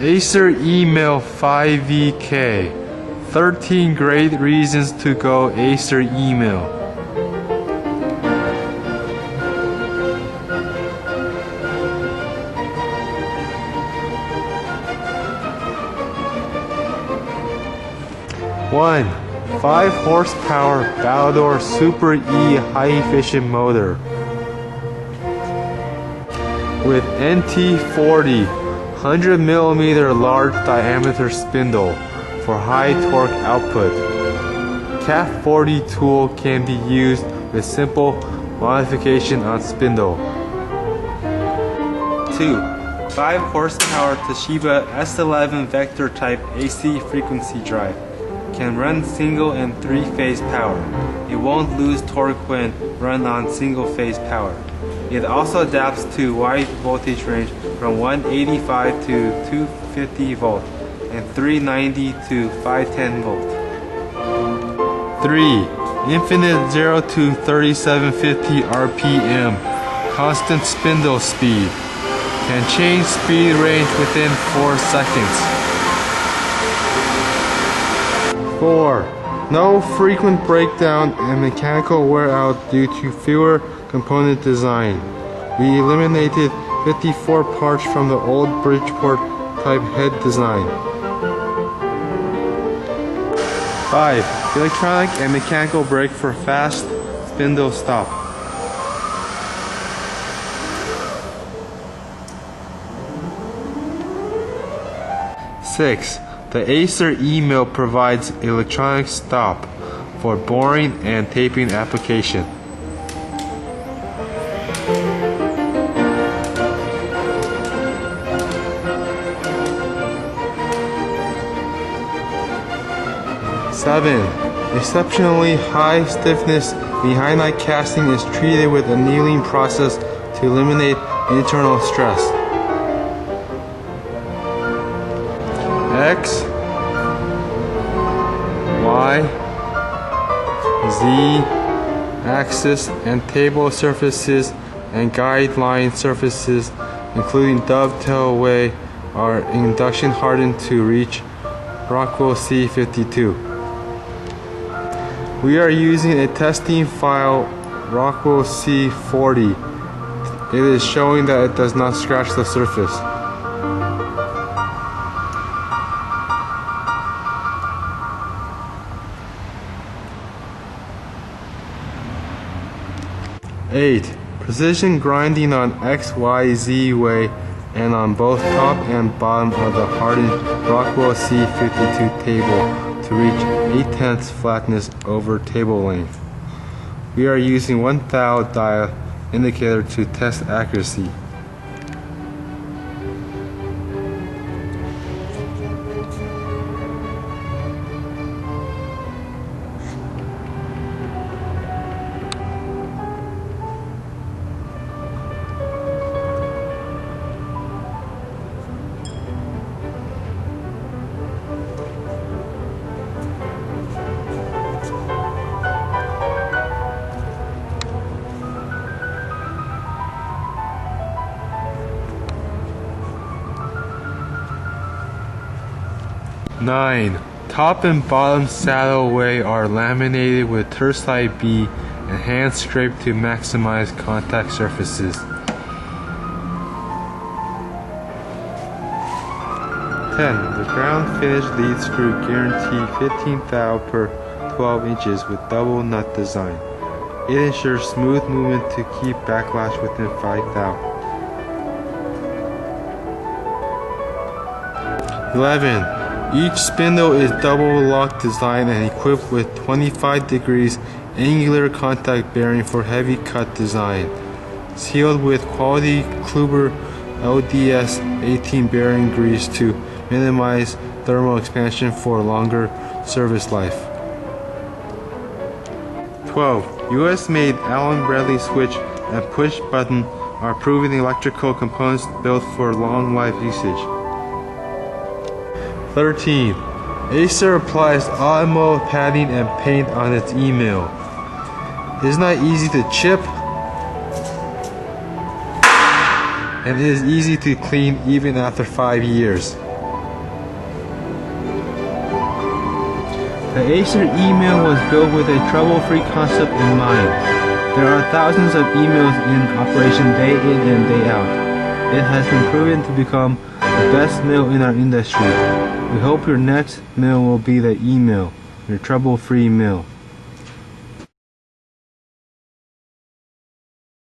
ACER E-Mill 5VK. 13 great reasons to go ACER E-Mill. One, 5 horsepower Baldor Super E high-efficient motor with NT40 100mm large diameter spindle for high torque output. Cat 40 tool can be used with simple modification on spindle. 2. 5 horsepower Toshiba S11 vector type AC frequency drive. Can run single and 3-phase power. It won't lose torque when run on single-phase power. It also adapts to wide voltage range from 185 to 250 volt and 390 to 510 volt. 3. Infinite 0 to 3750 RPM. Constant spindle speed. Can change speed range within 4 seconds. 4. No frequent breakdown and mechanical wear out due to fewer component design. We eliminated 54 parts from the old Bridgeport type head design. 5. Electronic and mechanical brake for fast spindle stop. 6. The ACER E-Mill provides electronic stop for boring and taping application. 7. Exceptionally high stiffness behind-eye casting is treated with a annealing process to eliminate internal stress. X, Y, Z axis and table surfaces and guideline surfaces, including dovetail way, are induction hardened to reach Rockwell C52. We are using a testing file Rockwell C40. It is showing that it does not scratch the surface. 8. Precision grinding on XYZ way and on both top and bottom of the hardened Rockwell C52 table to reach 8/10 flatness over table length. We are using 1 thou dial indicator to test accuracy. Nine. Top and bottom saddle way are laminated with tersite B and hand scraped to maximize contact surfaces. 10. The ground finish lead screw guarantee 15 thou per 12 inches with double nut design. It ensures smooth movement to keep backlash within 5 thou. 11. Each spindle is double lock design and equipped with 25 degrees angular contact bearing for heavy cut design. Sealed with quality Kluber LDS 18 bearing grease to minimize thermal expansion for longer service life. 12. US made Allen Bradley switch and push button are proven electrical components built for long life usage. 13. ACER applies automotive padding and paint on its E-Mill. It is not easy to chip, and it is easy to clean even after 5 years. The ACER E-Mill was built with a trouble-free concept in mind. There are thousands of e-mills in operation day in and day out. It has been proven to become the best mill in our industry. We hope your next mill will be the E-Mill, your trouble-free mill.